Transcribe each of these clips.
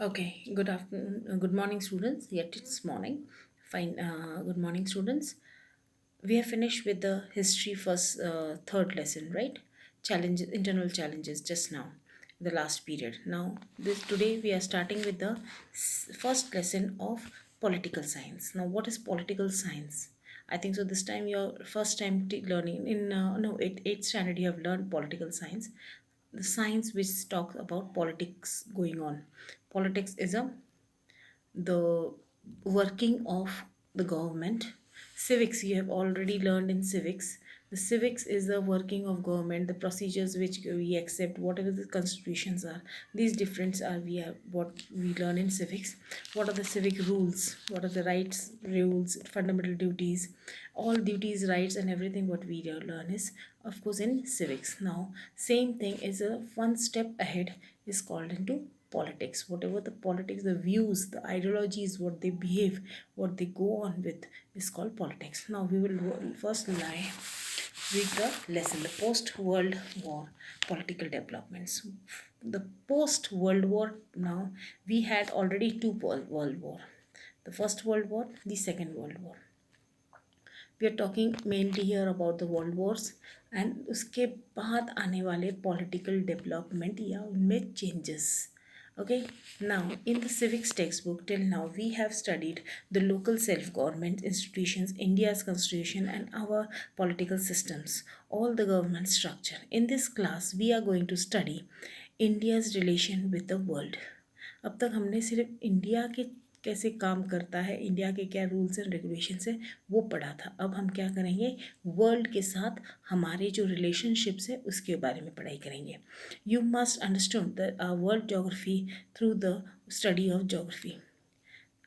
Okay, good afternoon, good morning, students. Yet it's morning. Fine, good morning, students. We have finished with the history first, third lesson, right? Challenges, internal challenges, just now, the last period. Now, this today we are starting with the first lesson of political science. Now, what is political science? I think so. This time, your first time learning in no eighth standard, you have learned political science, the science which talks about politics going on. Politics is a the working of the government. Civics, you have already learned in civics. The civics is the working of government, the procedures which we accept, whatever the constitutions are. These difference are we are what we learn in civics. What are the civic rules? What are the rights, rules, fundamental duties, all duties, rights, and everything what we learn is of course in civics. Now, same thing is a one step ahead is called into politics. Whatever the politics, the views, the ideologies, what they behave, what they go on with is called politics. Now we will first read the lesson, the post world war political developments. The post world war, now we had already two world war, the first world war, the second world war. We are talking mainly here about the world wars and उसके बाद आने वाले political development या उनमें changes. Okay, now in the civics textbook till now we have studied the local self-government institutions, India's constitution, and our political systems, all the government structure. In this class we are going to study India's relation with the world. अब तक हमने सिर्फ India के कैसे काम करता है, India के क्या रूल्स एंड रेगुलेशंस है वो पढ़ा था. अब हम क्या करेंगे, वर्ल्ड के साथ हमारे जो रिलेशनशिप्स है उसके बारे में पढ़ाई करेंगे. You must understand the world geography through the study of geography.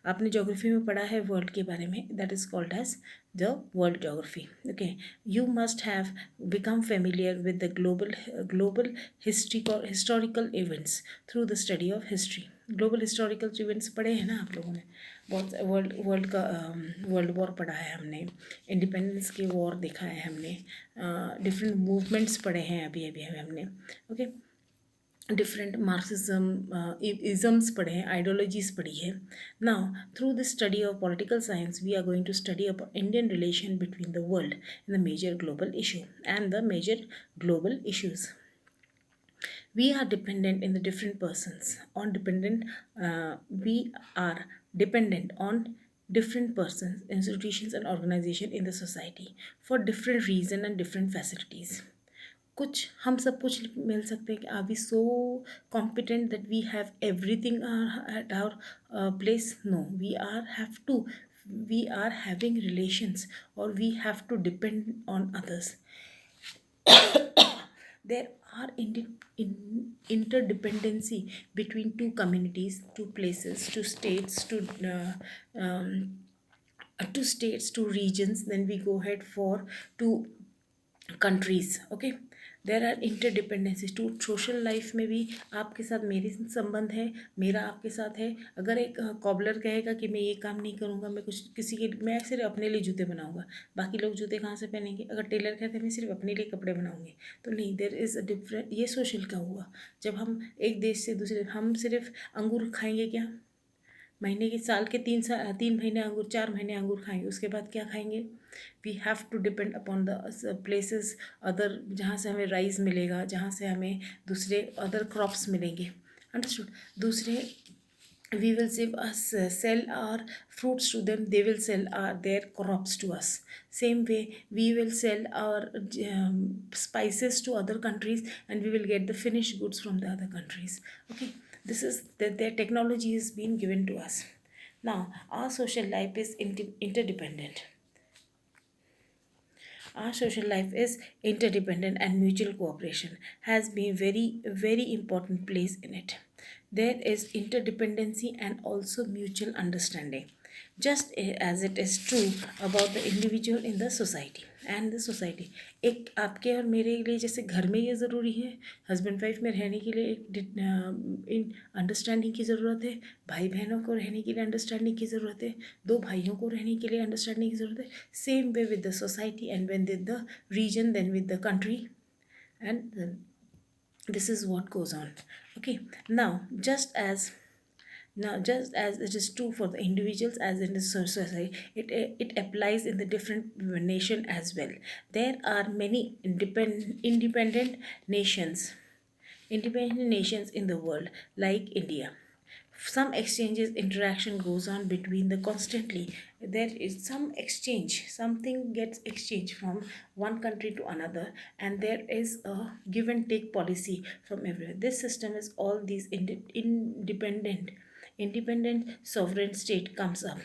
आपने ज्योग्राफी में पढ़ा है वर्ल्ड के बारे में, that is called as the world geography. Okay, you must have become familiar with the global historical events through the study of history. Global historical events पढ़े हैं ना आप लोगों ने, बहुत वर्ल्ड का वर्ल्ड वॉर पढ़ा है हमने, इंडिपेंडेंस के वॉर देखा है हमने, डिफरेंट मूवमेंट्स पढ़े हैं अभी अभी हमने. ओके, डिफरेंट मार्क्सिज्म इज़म्स पढ़े हैं, आइडियोलॉजीज पढ़ी है. Now through the study of political science we are going to study about Indian relation between the world in the major global issue and the major global issues. We are dependent in the different persons on dependent we are dependent on different persons, institutions, and organization in the society for different reason and different facilities. कुछ हम सब कुछ मिल सकते हैं कि are we so competent that we have everything at our place. No, we are have to, we are having relations or we have to depend on others. There are interdependency between two communities, two places, two states, to states, to regions. Then we go ahead for two countries. Okay, there are interdependencies to social life में भी. आपके साथ मेरी संबंध है, मेरा आपके साथ है. अगर एक कॉबलर कहेगा कि मैं ये काम नहीं करूँगा, मैं कुछ किसी के, मैं सिर्फ अपने लिए जूते बनाऊँगा, बाकी लोग जूते कहाँ से पहनेंगे. अगर टेलर कहते हैं मैं सिर्फ अपने लिए कपड़े बनाऊँगी, तो नहीं, देर इज़ अ डिफरेंट. ये सोशल का हुआ. जब हम एक देश से दूसरे, हम सिर्फ अंगूर खाएंगे क्या, महीने के साल के 3 महीने अंगूर, 4 महीने अंगूर खाएंगे, उसके बाद क्या खाएंगे. We have to depend upon the places other, जहाँ से हमें राइस मिलेगा, जहाँ से हमें दूसरे अदर क्रॉप्स मिलेंगे. अंडरस्टूड. दूसरे, we will sell our fruits to them, they will sell their crops to us. Same way we will sell our spices to other countries and we will get the finished goods from the other countries. Okay, this is their technology is being given to us. Now our social life is interdependent. Our social life is interdependent and mutual cooperation has been very important place in it. There is interdependency and also mutual understanding, just as it is true about the individual in the society and the society. एक आपके और मेरे लिए जैसे घर में ये ज़रूरी है, हस्बैंड वाइफ में रहने के लिए एक अंडरस्टैंडिंग की ज़रूरत है, भाई बहनों को रहने के लिए अंडरस्टैंडिंग की ज़रूरत है, दो भाइयों को रहने के लिए अंडरस्टैंडिंग की ज़रूरत है. Same way with the society and when with the region, then with the country, and then this is what goes on. Okay, now just as Now, just as it is true for the individuals as in the society, it applies in the different nation as well. There are many independent nations in the world, like India. Some exchanges interaction goes on between the constantly. There is some exchange, something gets exchanged from one country to another, and there is a give and take policy from everywhere. This system is all these independent sovereign state comes up.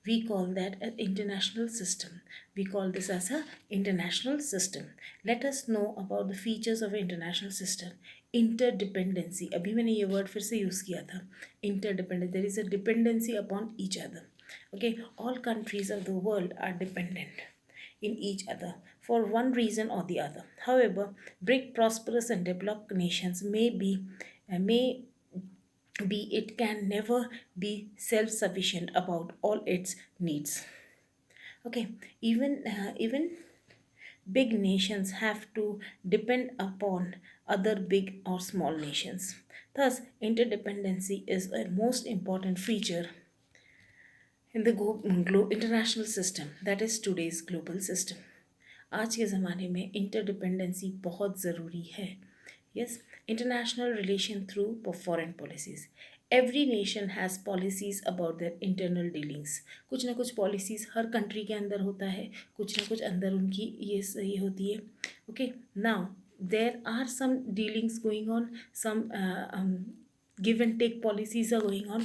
We call that an international system. We call this as a international system. Let us know about the features of an international system. Interdependency, अभी मैंने ये word फिर से use किया था. Interdependent, there is a dependency upon each other. Okay, all countries of the world are dependent in each other for one reason or the other. However, big prosperous and developed nations may be it can never be self-sufficient about all its needs. Okay, even big nations have to depend upon other big or small nations. Thus, interdependency is a most important feature in the international system, that is today's global system. आज के ज़माने में interdependency बहुत ज़रूरी है. Yes, international relation through foreign policies. Every nation has policies about their internal dealings. कुछ ना कुछ पॉलिसीज़ हर कंट्री के अंदर होता है, कुछ ना कुछ अंदर उनकी ये होती है. Okay, now there are some dealings going on, some give and take policies are going on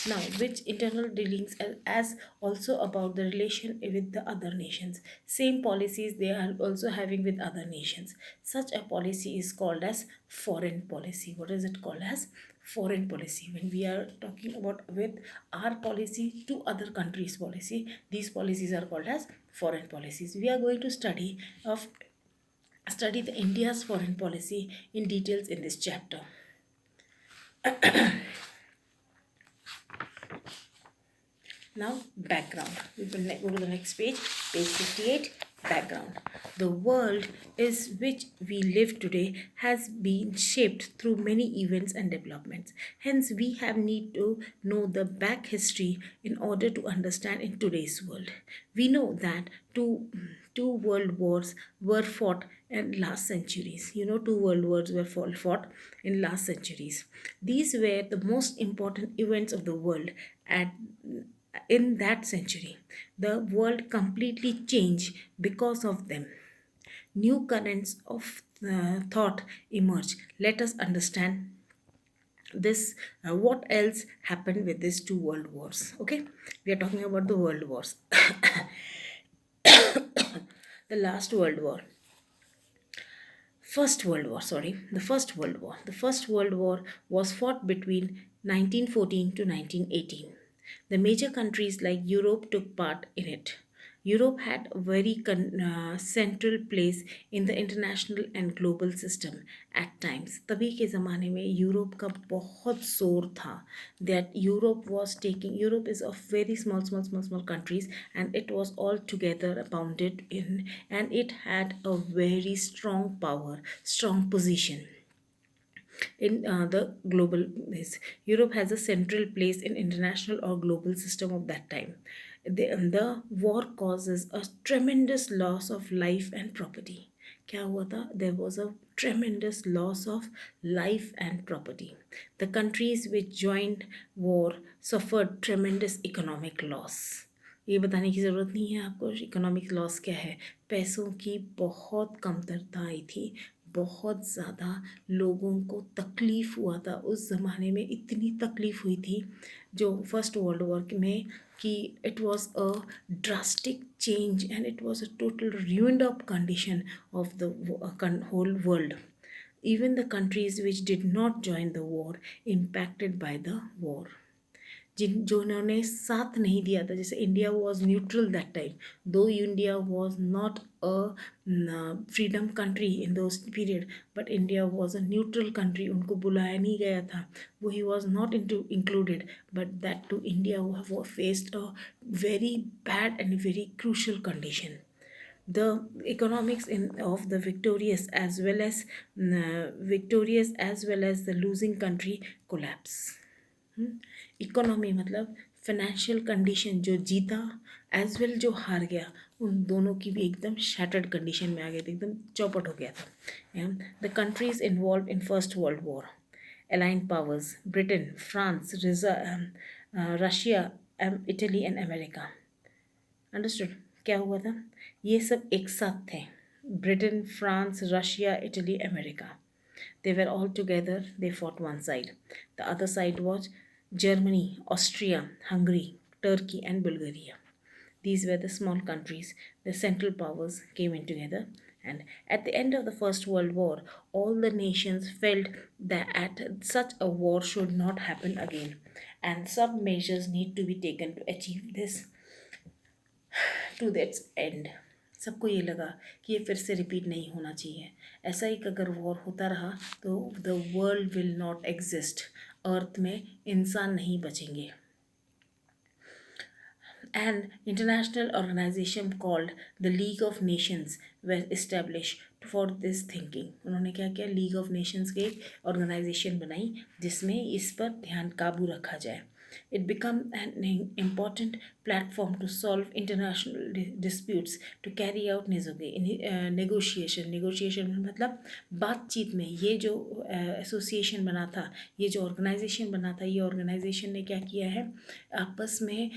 now, which internal dealings are as also about the relation with the other nations. Same policies they are also having with other nations. Such a policy is called as foreign policy. What is it called as? Foreign policy. When we are talking about with our policy to other countries policy, these policies are called as foreign policies. We are going to study the India's foreign policy in details in this chapter. Now, background. We will go to the next page, page 58, background. The world is which we live today has been shaped through many events and developments. Hence, we have need to know the back history in order to understand in today's world. We know that two world wars were fought in last centuries. You know, two world wars were fought in last centuries. These were the most important events of the world at in that century. The world completely changed because of them. New currents of thought emerge. Let us understand this. What else happened with these two world wars? Okay, we are talking about the world wars. The last world war. First World War, sorry, the First World War. The First World War was fought between 1914 to 1918. The major countries like Europe took part in it. Europe had a very central place in the international and global system at times. तभी के ज़माने में Europe का बहुत जोर था. That Europe is of very small countries, and it was all together bounded in, and it had a very strong power, strong position in the global base. Europe has a central place in international or global system of that time. The war causes a tremendous loss of life and property. क्या हुआ था? There was a tremendous loss of life and property. The countries which joined war suffered tremendous economic loss. ये बताने की ज़रूरत नहीं है आपको इकोनॉमिक लॉस क्या है. पैसों की बहुत कमतरता आई थी, बहुत ज़्यादा लोगों को तकलीफ़ हुआ था. उस ज़माने में इतनी तकलीफ़ हुई थी जो फर्स्ट वर्ल्ड वॉर में कि it was a drastic change and it was a total ruined up condition of the whole world. Even the countries which did not join the war impacted by the war. जिन्होंने साथ नहीं दिया था, जैसे India was neutral that time, though India was not a freedom country in those period, but India was a neutral country. उनको बुलाया नहीं गया था, वो he was not included, but that too India faced a very bad and very crucial condition. The economics of the victorious as well as the losing country collapse. Economy मतलब financial condition, जो जीता as well जो हार गया, उन दोनों की भी एकदम शैटर्ड कंडीशन में आ गए थे, एकदम चौपट हो गया था। The countries involve in first world war, aligned powers, Britain, France, Russia, Italy and America. Understood? क्या हुआ था? ये सब एक साथ थे, Britain, France, Russia, Italy, America. They were all together, they fought one side. The other side was Germany, Austria, Hungary, Turkey, and Bulgaria. These were the small countries. The central powers came in together. And at the end of the First World War, all the nations felt that such a war should not happen again. And some measures need to be taken to achieve this to that's end. सबको ये लगा कि ये फिर से repeat नहीं होना चाहिए। ऐसा ही अगर वॉर होता रहा तो the world will not exist, earth में इंसान नहीं बचेंगे। An international organization called the League of Nations were established for this thinking। उन्होंने क्या किया? लीग ऑफ नेशंस की एक ऑर्गेनाइजेशन बनाई जिसमें इस पर ध्यान काबू रखा जाए। It became an important platform to solve international disputes, to carry out negotiation। negotiation मतलब बातचीत में। ये जो एसोसिएशन बना था, ये जो ऑर्गेनाइजेशन बना था, ये ऑर्गेनाइजेशन ने क्या किया है? आपस में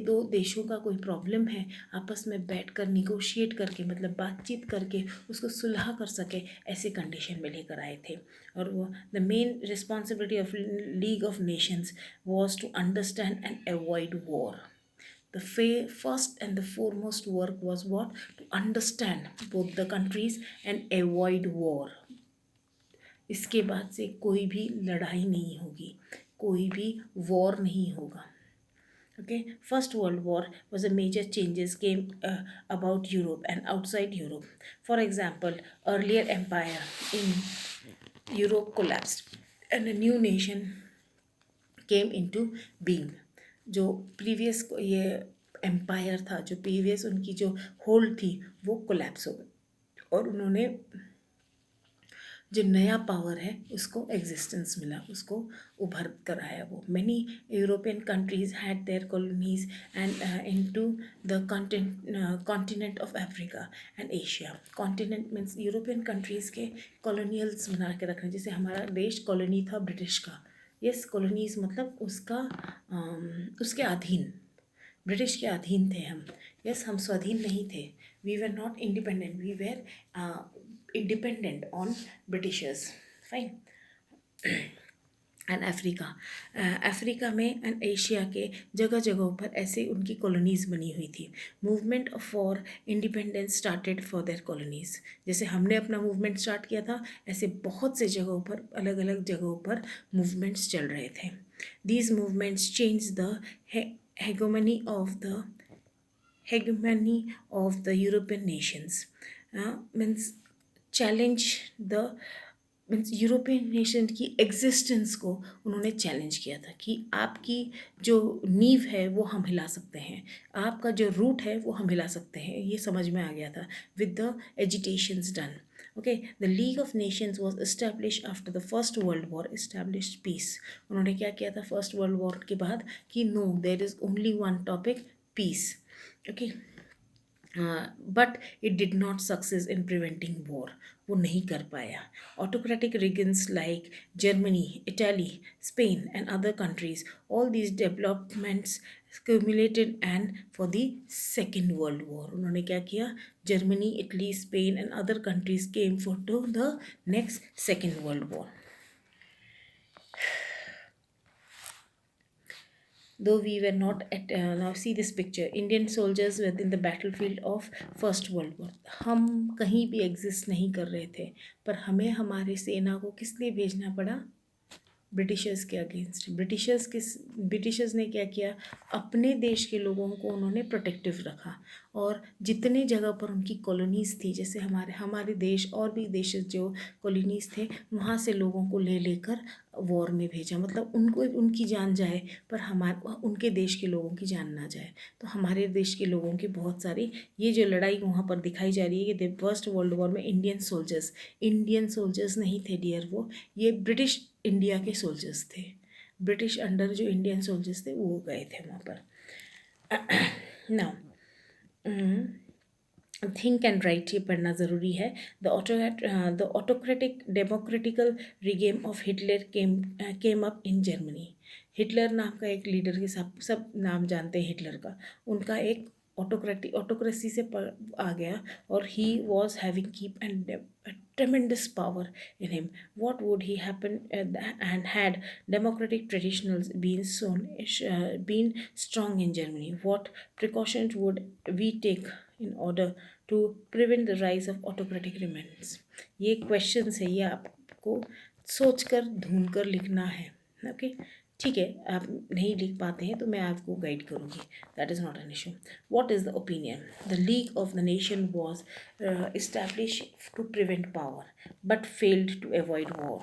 दो देशों का कोई प्रॉब्लम है, आपस में बैठकर निगोशिएट करके, मतलब बातचीत करके उसको सुलह कर सके, ऐसे कंडीशन में लेकर आए थे। और वो the main responsibility of League of Nations was to understand and avoid war. The first and the foremost work was what? To understand both the countries and avoid war। इसके बाद से कोई भी लड़ाई नहीं होगी, कोई भी वॉर नहीं होगा। Okay, First World War was a major changes came about Europe and outside Europe. For example, earlier empire in Europe collapsed and a new nation came into being। जो प्रीवियस ये एम्पायर था, जो previous उनकी जो hold थी, वो collapse हो गई और उन्होंने जो नया पावर है उसको एग्जिस्टेंस मिला, उसको उभर कर आया वो। Many European countries had there colonies and into the continent of Africa and Asia. Continent means European countries के कॉलोनियल्स बना के रखना। जैसे हमारा देश कॉलोनी था ब्रिटिश का, यस, कॉलोनीज मतलब उसका उसके अधीन, ब्रिटिश के अधीन थे हम। यस, हम स्वाधीन नहीं थे। We were not independent, we were independent on Britishers. Fine. And Africa में एंड एशिया के जगह जगहों पर ऐसे उनकी कॉलोनीज़ बनी हुई थी। Movement for independence started for their colonies. जैसे हमने अपना मूवमेंट स्टार्ट किया था, ऐसे बहुत से जगहों पर, अलग अलग जगहों पर मूवमेंट्स चल रहे थे। These movements change the hegemony of the European nations। means challenge the means European nation की एग्जिस्टेंस को उन्होंने चैलेंज किया था कि आपकी जो नींव है वो हम हिला सकते हैं, आपका जो रूट है वो हम हिला सकते हैं। ये समझ में आ गया था with the agitations done. Okay, the League of Nations was establish after the first world war, establish peace. उन्होंने क्या किया था फर्स्ट वर्ल्ड वॉर के बाद कि no, there is only one topic, peace. Okay, but it did not success in preventing war. वो नहीं कर पाया। Autocratic regimes like Germany, Italy, Spain and other countries, all these developments cumulated and for the second world war. उन्होंने क्या किया? Germany, Italy, Spain and other countries came for to the next second world war. Though we were not at now see this picture, Indian soldiers were in the battlefield of First World War। हम कहीं भी exist नहीं कर रहे थे, पर हमें हमारे सेना को किस लिए भेजना पड़ा? ब्रिटिशर्स के अगेंस्ट। ब्रिटिशर्स ने क्या किया? अपने देश के लोगों को उन्होंने प्रोटेक्टिव रखा और जितने जगह पर उनकी कॉलोनीज़ थी, जैसे हमारे देश और भी देश जो कॉलोनीज़ थे, वहाँ से लोगों को ले लेकर वॉर में भेजा। मतलब उनको उनकी जान जाए पर उनके देश के लोगों की जान ना जाए। तो हमारे देश के लोगों की बहुत सारी ये जो लड़ाई वहाँ पर दिखाई जा रही है कि फर्स्ट वर्ल्ड वॉर में इंडियन सोल्जर्स नहीं थे डियर, वो ये ब्रिटिश इंडिया के सोल्जर्स थे। ब्रिटिश अंडर जो इंडियन सोल्जर्स थे वो गए थे वहाँ पर. नाउ थिंक एंड राइट ये पढ़ना ज़रूरी है. The autocratic democratical regime of Hitler came up in Germany. Hitler नाम का एक लीडर के सब नाम जानते हैं हिटलर का. उनका एक ऑटोक्रेसी से आ गया और he was having keep and tremendous power in him. What would he happen and had democratic traditionals been strong in Germany? What precautions would we take in order to prevent the rise of autocratic regimes? ये questions है, ये आपको सोच कर ढूंढ कर लिखना है. ओके, ठीक है. आप नहीं लिख पाते हैं तो मैं आपको गाइड करूँगी. That is not an issue. What is the opinion? The League of the nation was established to prevent power but failed to avoid war.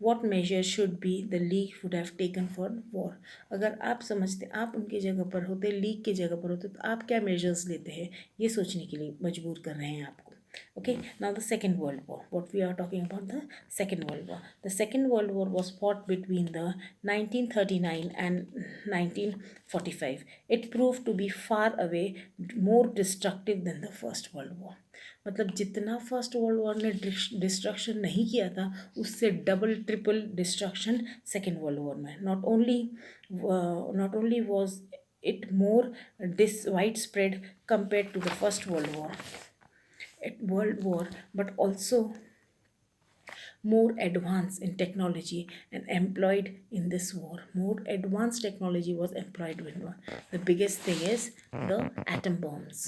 What measures should be the league would have taken for war? अगर आप समझते आप उनकी जगह पर होते, league की जगह पर होते, तो आप क्या मेजर्स लेते हैं, ये सोचने के लिए मजबूर कर रहे हैं आपको. Okay, now the Second World War. What we are talking about, the Second World War. The Second World War was fought between the 1939 and 1945. It proved to be far away more destructive than the First World War. मतलब जितना first world war ने destruction नहीं किया था, उससे double triple destruction second world war में. Not only was it more this wide spread compare to the first world war, but also more advanced in technology and employed in this war. More advanced technology was employed in war. The biggest thing is the atom bombs,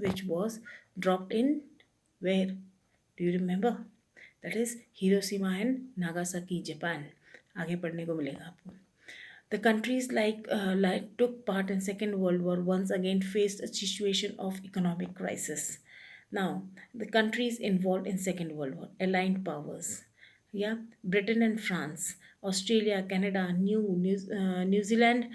which was dropped in where? Do you remember? That is Hiroshima and Nagasaki, Japan. आगे पढ़ने को मिलेगा आपको. The countries like took part in Second World War once again faced a situation of economic crisis. Now, the countries involved in Second World War, aligned powers, yeah, Britain and France, Australia, Canada, New Zealand,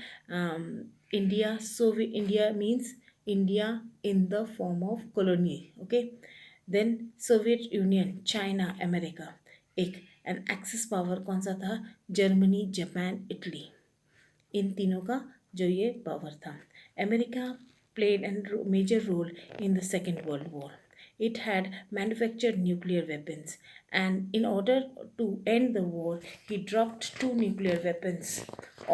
India. Soviet India means India in the form of colony. Okay, then Soviet Union, China, America. एक and axis power कौन सा था? Germany, Japan, Italy. इन तीनों का जो ये power था. America played a major role in the Second World War. It had manufactured nuclear weapons, and in order to end the war, he dropped two nuclear weapons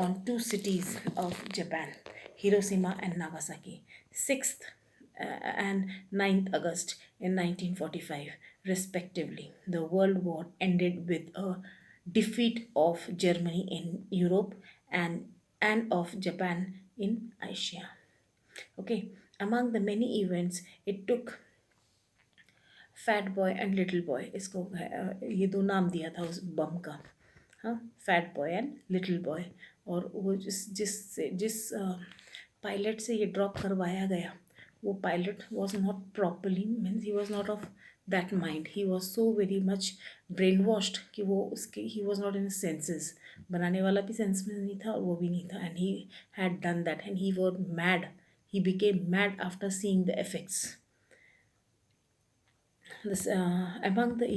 on two cities of Japan, Hiroshima and Nagasaki, 6th and 9th August in 1945, respectively. The World War ended with a defeat of Germany in Europe and of Japan in Asia. Okay, among the many events, it took fat boy and little boy, इसको ये दो नाम दिया था उस बम का. हाँ, fat boy and little boy. और वो जिस पायलट से ये ड्रॉप करवाया गया, वो pilot was not properly, means he was not of that mind. He was so very much brain washed कि वो उसके ही वॉज नॉट इन सेंसेस. बनाने वाला भी सेंस में नहीं था और वो भी नहीं था. And he had done that and he was mad. He became mad after seeing the effects. Among the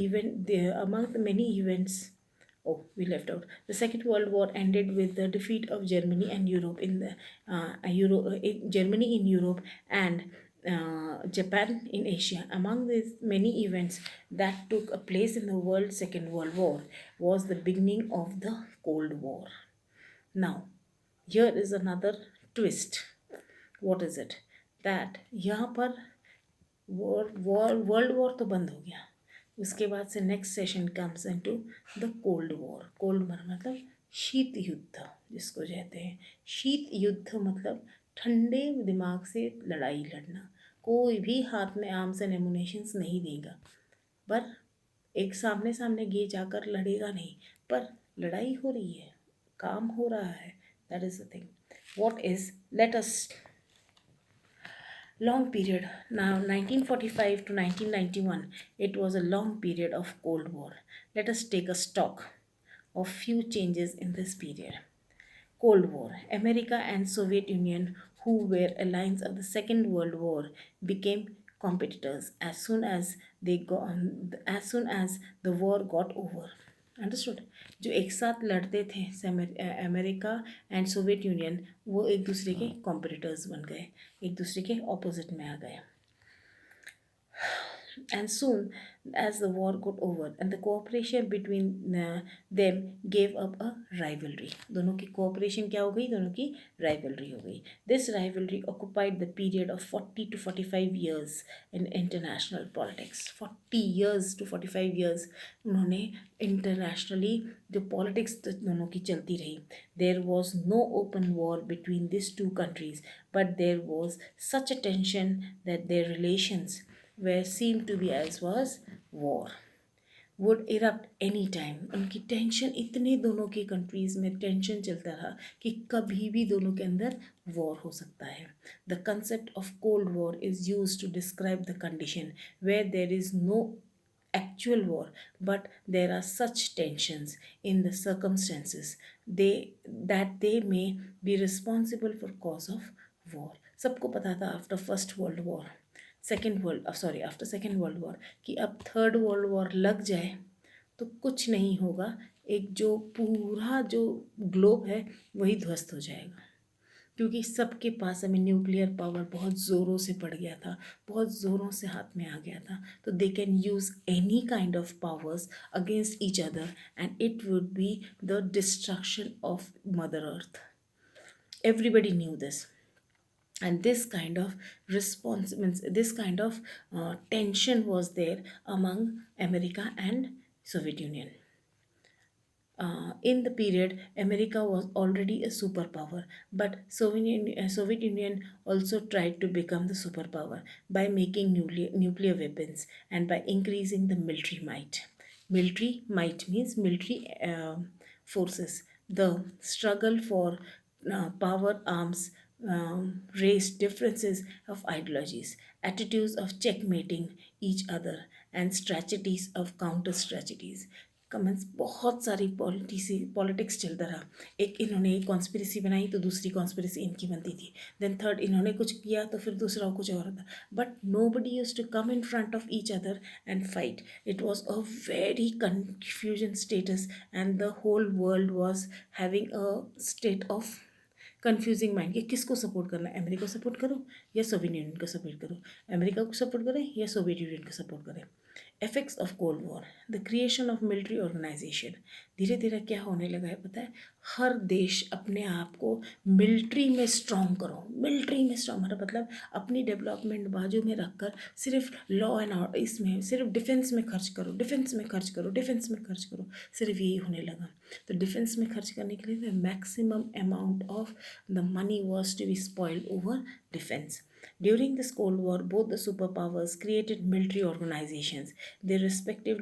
many events, oh, we left out. The Second World War ended with the defeat of Germany and Europe Germany in Europe and Japan in Asia. Among these many events that took a place in the world Second World War was the beginning of the Cold War. Now, here is another twist. What is it? That यहाँ पर world war तो बंद हो गया. उसके बाद से next session comes into the cold war. Cold war मतलब शीत युद्ध जिसको कहते हैं. शीत युद्ध मतलब ठंडे दिमाग से लड़ाई लड़ना. कोई भी हाथ में आर्म्स एंड एमुनेशंस नहीं देगा, पर एक सामने सामने गे जाकर लड़ेगा नहीं, पर लड़ाई हो रही है, काम हो रहा है. That is the thing. What is, let us, long period. Now 1945 to 1991, it was a long period of Cold War. Let us take a stock of few changes in this period. Cold War. America and Soviet Union, who were allies of the Second World War, became competitors as soon as the war got over. Understood. जो एक साथ लड़ते थे America and Soviet union, वो एक दूसरे के competitors बन गए, एक दूसरे के ऑपोजिट में आ गए। And soon as the war got over and the cooperation between them gave up a rivalry, दोनों की cooperation क्या हो गई, दोनों की rivalry हो गई। This rivalry occupied the period of 40 to 45 years in international politics। 40 years to 45 years उन्होंने internationally जो politics दोनों की चलती रही। There was no open war between these two countries, but there was such a tension that their relations where seemed to be as was war would erupt any time। उनकी tension इतने, दोनों की countries में tension चलता रहा कि कभी भी दोनों के अंदर वॉर हो सकता है। The concept of cold war is use to describe the condition where there is no actual war but there are such tensions in the circumstances they that they may be responsible for cause of war। सबको पता था after first world war, after second world war कि अब third world war लग जाए तो कुछ नहीं होगा, एक जो पूरा जो ग्लोब है वही ध्वस्त हो जाएगा, क्योंकि सबके पास हमें न्यूक्लियर पावर बहुत ज़ोरों से पड़ गया था, बहुत ज़ोरों से हाथ में आ गया था। तो they can use any kind of powers against each other and it would be the destruction of mother earth. Everybody knew this and this kind of response means this kind of tension was there among America and Soviet Union. In the period, America was already a superpower, but Soviet Union also tried to become the superpower by making nuclear weapons and by increasing the military might. Military might means military forces. The struggle for power arms raised differences of ideologies, attitudes of checkmating each other, and strategies of counter strategies। Comments बहुत सारी politics चलता रहा। एक इन्होंने एक conspiracy बनाई तो दूसरी कॉन्स्पिरेसी इनकी बनती थी, देन थर्ड इन्होंने कुछ किया तो फिर दूसरा कुछ और था, but nobody use to come in front of each other and fight. It was a very confusion status and the whole world was having a state of confusing mind कि किसको सपोर्ट करना है, America को support करो या Soviet Union को support करो, America को सपोर्ट करें या सोवियत यूनियन को सपोर्ट करें। Effects of cold war, the creation of military organisation. धीरे धीरे क्या होने लगा है पता है, हर देश अपने आप को मिलिट्री में स्ट्रॉन्ग करो, मिलिट्री में स्ट्रॉन्ग मतलब अपनी डेवलपमेंट बाजू में रखकर सिर्फ लॉ एंड ऑर्डर, इसमें सिर्फ डिफेंस में खर्च करो, डिफेंस में खर्च करो, डिफेंस में खर्च करो, सिर्फ यही होने लगा। तो डिफेंस में खर्च करने के लिए the maximum amount of the money was to be spoiled over defence. During this Cold War, both the superpowers created military organizations. The respective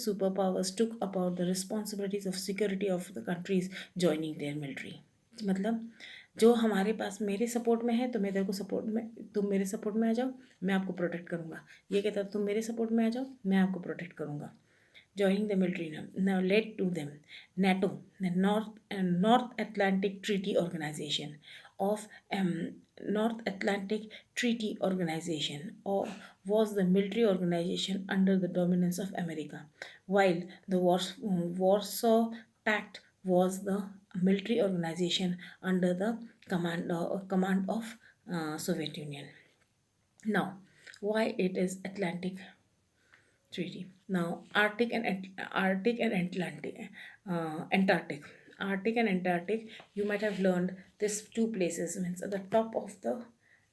superpowers took about the responsibilities of security of the countries joining their military। मतलब जो हमारे पास मेरे support में है तो मैं तेरे को सपोर्ट में, तुम मेरे सपोर्ट में आ जाओ मैं आपको प्रोटेक्ट करूँगा, ये कहता तुम मेरे सपोर्ट में आ जाओ मैं आपको प्रोटेक्ट करूँगा। Joining the military now led to them NATO, the North Atlantic Treaty Organization of North Atlantic Treaty Organization, or was the military organization under the dominance of America, while the Warsaw Pact was the military organization under the command of Soviet Union. Now, why it is Atlantic Treaty? Now, Arctic and Atlantic, Antarctic. Arctic and Antarctic, you might have learned this two places means at the top of the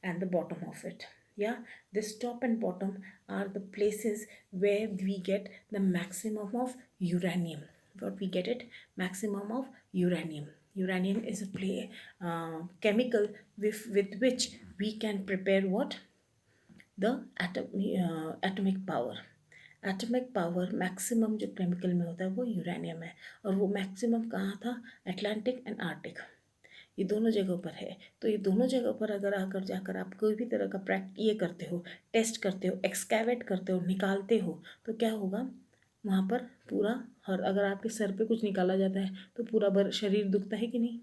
and the bottom of it. Yeah, this top and bottom are the places where we get the maximum of uranium. What we get it? Maximum of uranium. Uranium is a chemical with which we can prepare what? The atomic power। Atomic power maximum जो chemical में होता है वो uranium है, और वो maximum कहाँ था? अटलांटिक एंड आर्टिक, ये दोनों जगहों पर है। तो ये दोनों जगहों पर अगर आकर जाकर आप कोई भी तरह का ये करते हो, टेस्ट करते हो, एक्सकैवेट करते हो, निकालते हो, तो क्या होगा वहाँ पर पूरा हर, अगर आपके सर पे कुछ निकाला जाता है तो पूरा शरीर दुखता है कि नहीं?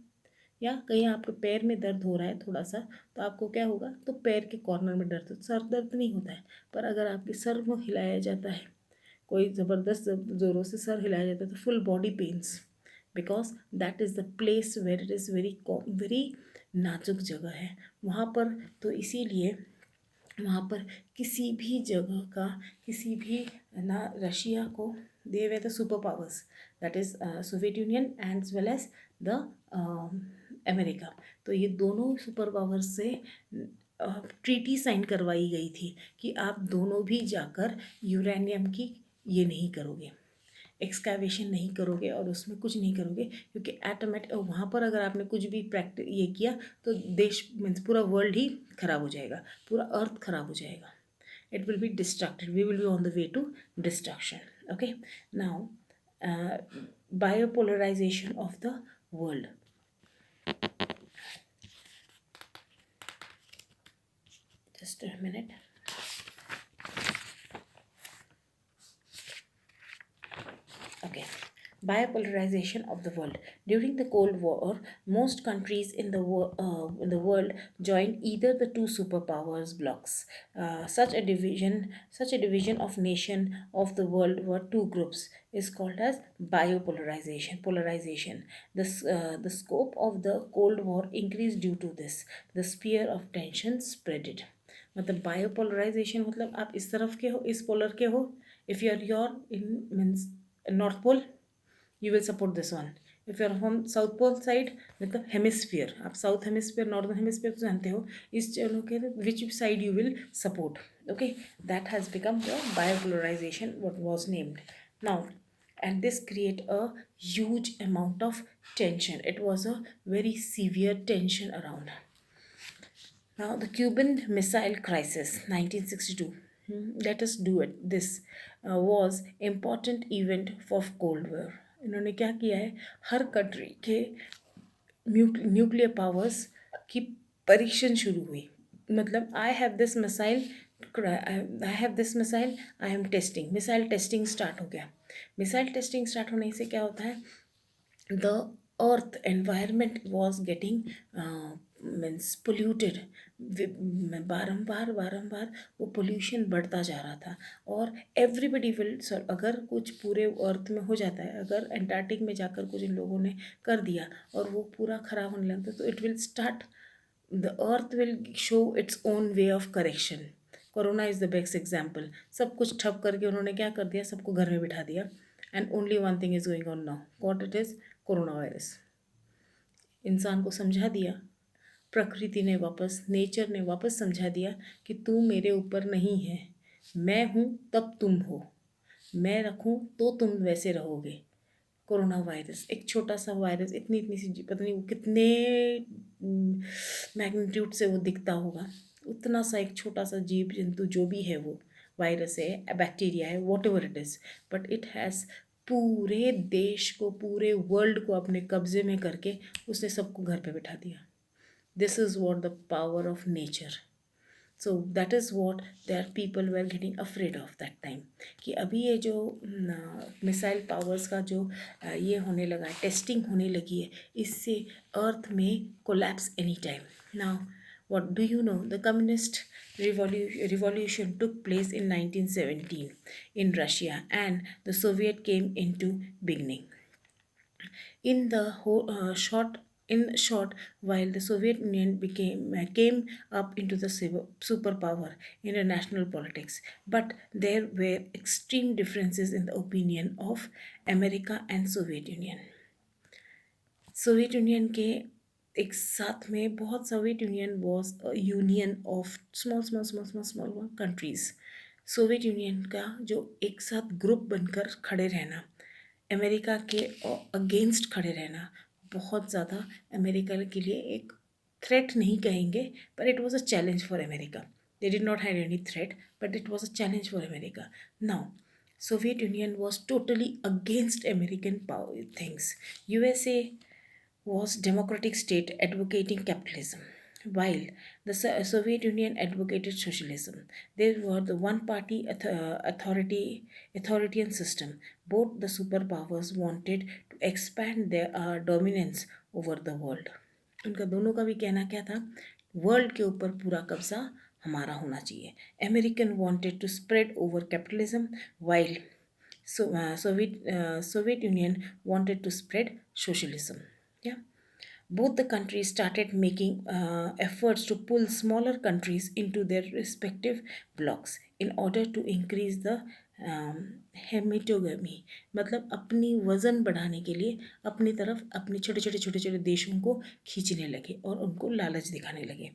या कहीं आपके पैर में दर्द हो रहा है थोड़ा सा तो आपको क्या होगा? तो पैर के कॉर्नर में दर्द, सर दर्द नहीं होता है, पर अगर आपके सर को हिलाया जाता है कोई ज़बरदस्त ज़ोरों से सर हिलाया जाता है तो full body pains, because that is the place where it is very very नाजुक जगह है वहाँ पर। तो इसीलिए वहाँ पर किसी भी जगह का, किसी भी ना रशिया को, they were the super powers, that is Soviet Union and as well as the America. तो ये दोनों सुपर पावर्स से ट्रीटी साइन करवाई गई थी कि आप दोनों भी जाकर यूरेनियम की ये नहीं करोगे, एक्सकावेशन नहीं करोगे और उसमें कुछ नहीं करोगे, क्योंकि एटोमेट वहाँ पर अगर आपने कुछ भी प्रैक्टिस ये किया तो देश मीन्स पूरा वर्ल्ड ही खराब हो जाएगा, पूरा अर्थ खराब हो जाएगा, it will be destructed, we will be on the way to destruction. Okay, now uh, biopolarization of the world. Just a minute. Okay. Biopolarization of the world. During the Cold War, most countries in the world joined either the two superpowers blocs. Such a division of nation of the world were two groups is called as biopolarization. Polarization. The scope of the Cold War increased due to this. The sphere of tension spreaded. मतलब बायोपोलराइजेशन मतलब आप इस तरफ के हो, इस polar के हो. If you are in means north pole, you will support this one. If you are from south pole side, मतलब हेमिस्फीयर, आप साउथ हेमिस्फीयर नॉर्दर्न हेमिस्फीयर तो जानते हो, इस चलो के which side you will support. Okay, that has become the bipolarization what was named now. And this create a huge amount of tension. It was a very severe tension around. Now, the Cuban Missile Crisis, 1962. Let us do it. This was important event for Cold War. इन्होंने क्या किया है, हर country के nuclear powers की परीक्षण शुरू हुई. मतलब I have this missile, I have this missile, I am testing. Missile testing start हो गया. मिसाइल टेस्टिंग स्टार्ट होने से क्या होता है, the earth environment was getting means polluted. बारंबार बारंबार वो पोल्यूशन बढ़ता जा रहा था. और एवरीबडी विल, अगर कुछ पूरे अर्थ में हो जाता है, अगर एंटार्क्टिक में जाकर कुछ इन लोगों ने कर दिया और वो पूरा ख़राब होने लगता, तो it will start, the earth will show its own way of correction. Corona is the best example. सब कुछ ठप करके उन्होंने क्या कर दिया, सबको घर में बिठा दिया. And only one thing is going on now, what it is, corona virus. इंसान को समझा दिया, प्रकृति ने वापस, नेचर ने वापस समझा दिया कि तू मेरे ऊपर नहीं है, मैं हूँ तब तुम हो, मैं रखूँ तो तुम वैसे रहोगे. कोरोना वायरस, एक छोटा सा वायरस, इतनी इतनी सी, पता नहीं वो कितने मैग्नीट्यूड से वो दिखता होगा, उतना सा एक छोटा सा जीव जंतु जो भी है, वो वायरस है, बैक्टीरिया है, what ever it is, but it has पूरे देश को, पूरे वर्ल्ड को अपने कब्जे में करके उसने सबको घर पे बिठा दिया. This is what the power of nature. So that is what that people were getting afraid of that time, कि अभी ये जो मिसाइल पावर्स का जो ये होने लगा है, टेस्टिंग होने लगी है, इससे अर्थ में collapse any time. Now what do you know, the communist revolution took place in 1917 in Russia, and the Soviet came into beginning. In the short in short, while the Soviet Union came up into the superpower in international politics, but there were extreme differences in the opinion of America and Soviet Union. Soviet union के एक साथ में बहुत, Soviet union was a union of small small small small small countries. Soviet union का जो एक साथ group बनकर खड़े रहना, अमेरिका के अगेंस्ट खड़े रहना, बहुत ज़्यादा अमेरिका के लिए एक थ्रेट नहीं कहेंगे, पर it was a challenge for America. They did not have any threat, but it was a challenge for America. Now Soviet Union was totally against American power things. USA was democratic state advocating capitalism, while the Soviet Union advocated socialism. They were the one-party authoritarian system. Both the superpowers wanted to expand their dominance over the world. उनका दोनों का भी कहना क्या था, world के ऊपर पूरा कब्जा हमारा होना चाहिए. American wanted to spread over capitalism, while Soviet Union wanted to spread socialism. Yeah, both the countries started making efforts to pull smaller countries into their respective blocs in order to increase the हेमिटोगमी, मतलब अपनी वज़न बढ़ाने के लिए अपनी तरफ अपने छोटे छोटे देशों को खींचने लगे और उनको लालच दिखाने लगे.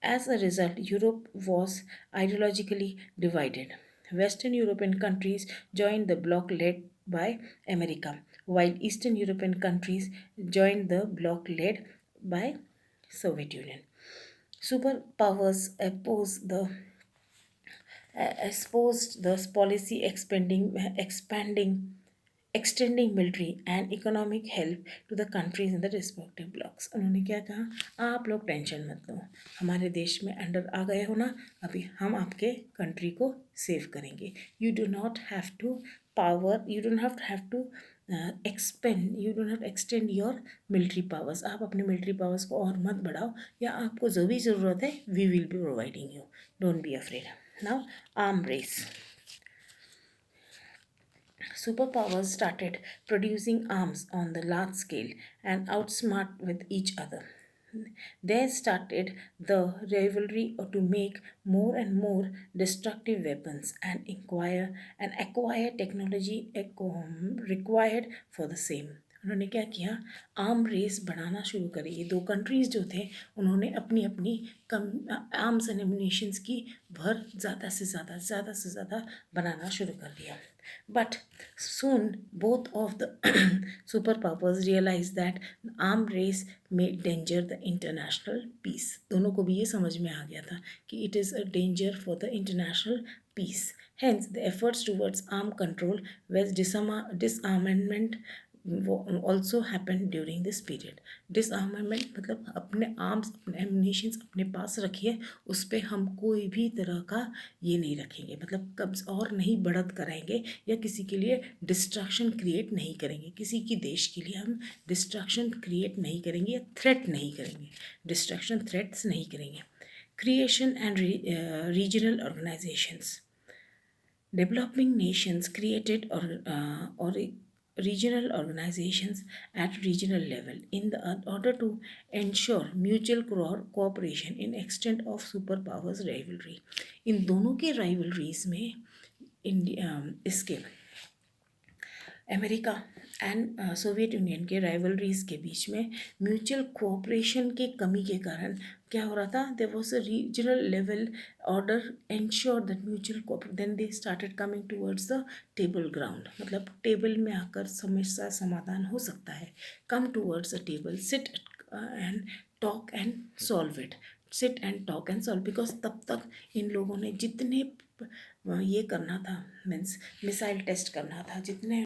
As a result, Europe was ideologically divided. Western European countries joined the bloc led by America, while Eastern European countries joined the bloc led by Soviet Union. Superpowers exposed this policy extending military and economic help to the countries in the respective blocks. उन्होंने क्या कहा, आप लोग tension मत लो, हमारे देश में under आ गए हो ना, अभी हम आपके कंट्री को सेव करेंगे. You do not have to power, you don't have to expand, you don't have extend your military powers. आप अपने मिलिट्री पावर्स को और मत बढ़ाओ, या आपको जो भी ज़रूरत है we will be providing you, don't be afraid. Now, arm race. Superpowers started producing arms on the large scale and outsmart with each other. There started the rivalry to make more and more destructive weapons and acquire technology required for the same. उन्होंने क्या किया, arm race बढ़ाना शुरू करी. ये दो countries जो थे उन्होंने अपनी अपनी कम आर्म्स एंड एम्यूनिशंस की भर ज़्यादा से ज़्यादा बनाना शुरू कर दिया. But soon, both of the superpowers realized that the arm race may danger the international peace. दोनों को भी ये समझ में आ गया था कि it is a danger for the international peace. Hence, the efforts towards arm control with disarmament also happened during this period. Disarmament मतलब अपने आर्म्स अपने एमुनिशंस अपने पास रखिए, उस पर हम कोई भी तरह का ये नहीं रखेंगे, मतलब कब्ज और नहीं बढ़त कराएंगे या किसी के लिए डिस्ट्रक्शन क्रिएट नहीं करेंगे. किसी की देश के लिए हम डिस्ट्रक्शन क्रिएट नहीं करेंगे या थ्रेट नहीं करेंगे, डिस्ट्रक्शन थ्रेट्स नहीं करेंगे. Creation and regional organisations. Developing nations created or regional organizations at regional level in the order to ensure mutual cooperation in extent of superpowers rivalry. इन दोनों के rivalries में इंडिया इसके अमेरिका एंड सोवियत यूनियन के rivalries के बीच में mutual cooperation के कमी के कारण क्या हो रहा था, there was a regional level order ensure that mutual cooperation, then they started coming towards the table ground, मतलब टेबल में आकर समस्या समाधान हो सकता है. Come towards the table, sit and talk and solve it, sit and talk and solve, because तब तक इन लोगों ने जितने ये करना था, मीन्स मिसाइल टेस्ट करना था, जितने